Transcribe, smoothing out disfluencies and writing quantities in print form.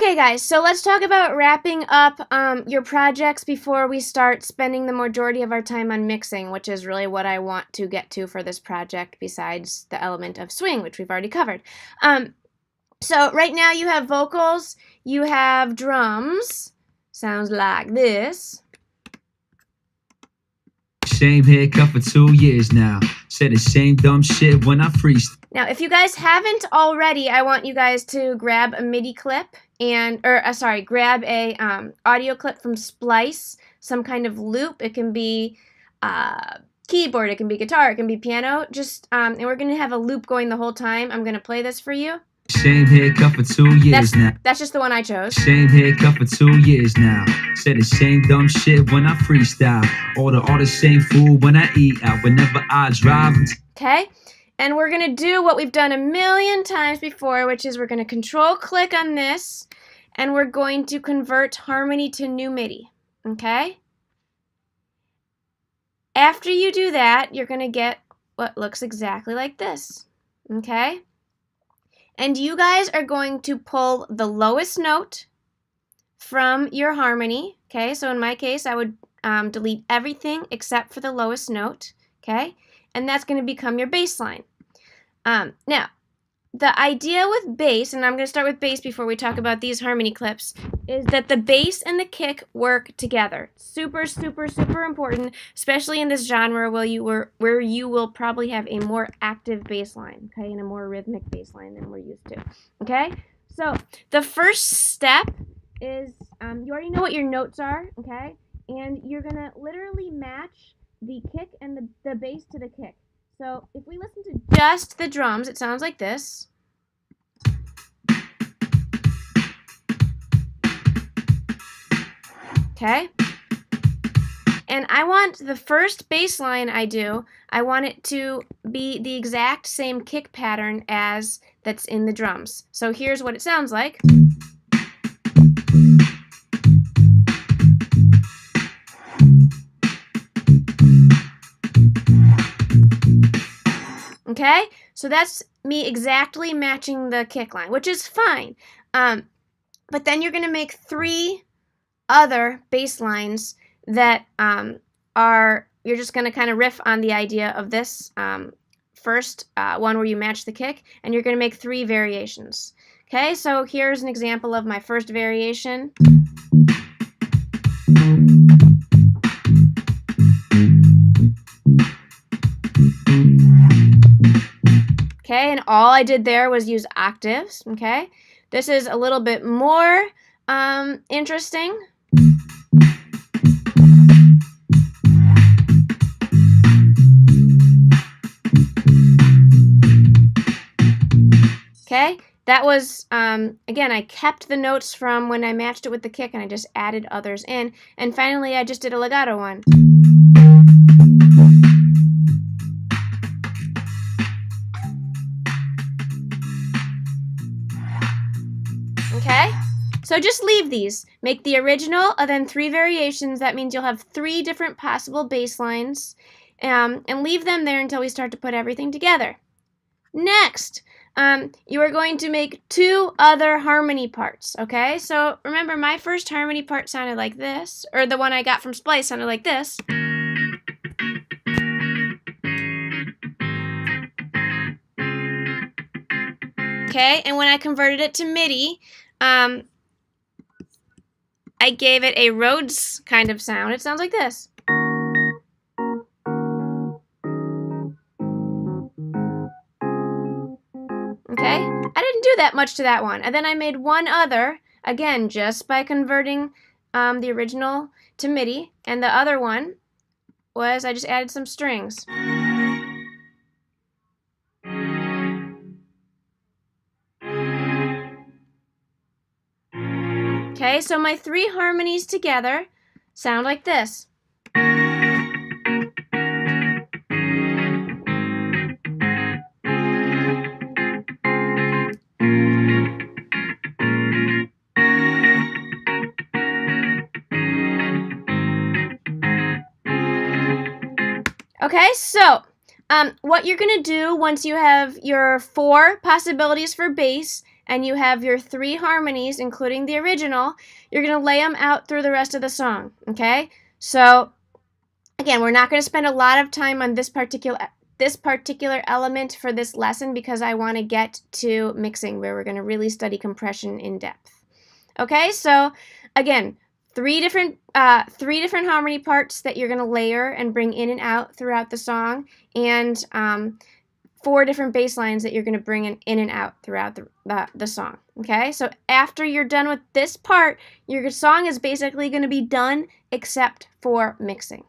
Okay, guys, so let's talk about wrapping up your projects before we start spending the majority of our time on mixing, which is really what I want to get to for this project besides the element of swing, which we've already covered. So right now you have vocals, you have drums, sounds like this. Same haircut for 2 years now. Said the same dumb shit when I freestyle. Now, if you guys haven't already, I want you guys to grab a Midi clip grab a audio clip from Splice, some kind of loop. It can be keyboard, it can be guitar, it can be piano. And we're gonna have a loop going the whole time. I'm gonna play this for you. Same haircut for 2 years now. That's just the one I chose. Same haircut for 2 years now. Said the same dumb shit when I freestyle. All the same food when I eat out. Whenever I drive. Okay, and we're gonna do what we've done a million times before, which is we're gonna control click on this, and we're going to convert harmony to new Midi. Okay. After you do that, you're gonna get what looks exactly like this. Okay. And you guys are going to pull the lowest note from your harmony, okay? So in my case, I would delete everything except for the lowest note, okay? And that's going to become your bass line. Now, the idea with bass, and I'm going to start with bass before we talk about these harmony clips, is that the bass and the kick work together. Super, super, super important, especially in this genre where you will probably have a more active bass line, okay, and a more rhythmic bass line than we're used to, okay? So the first step is you already know what your notes are, okay? And you're going to literally match the kick and the bass to the kick. So if we listen to just the drums, it sounds like this. Okay? And I want the first bass line I want it to be the exact same kick pattern as that's in the drums. So here's what it sounds like. Okay, so that's me exactly matching the kick line, which is fine. But then you're going to make 3 other bass lines that you're just going to kind of riff on the idea of this first one where you match the kick, and you're going to make 3 variations. Okay, so here's an example of my first variation. Okay, and all I did there was use octaves, okay? This is a little bit more interesting. Okay, that was, again, I kept the notes from when I matched it with the kick and I just added others in. And finally, I just did a legato one. Okay, so just leave these. Make the original and then 3 variations. That means you'll have 3 different possible bass lines, and leave them there until we start to put everything together. Next, you are going to make 2 other harmony parts, okay? So remember, my first harmony part sounded like this, or the one I got from Splice sounded like this. Okay, and when I converted it to Midi, I gave it a Rhodes kind of sound. It sounds like this. Okay, I didn't do that much to that one. And then I made one other, again, just by converting the original to Midi. And the other one was I just added some strings. Okay, so my 3 harmonies together sound like this. Okay, so what you're going to do once you have your 4 possibilities for bass and you have your 3 harmonies, including the original, you're going to lay them out through the rest of the song, okay? So, again, we're not going to spend a lot of time on this particular element for this lesson because I want to get to mixing, where we're going to really study compression in depth. Okay, so again, three different harmony parts that you're going to layer and bring in and out throughout the song, and 4 different bass lines that you're going to bring in and out throughout the song. Okay, so after you're done with this part, your song is basically going to be done except for mixing.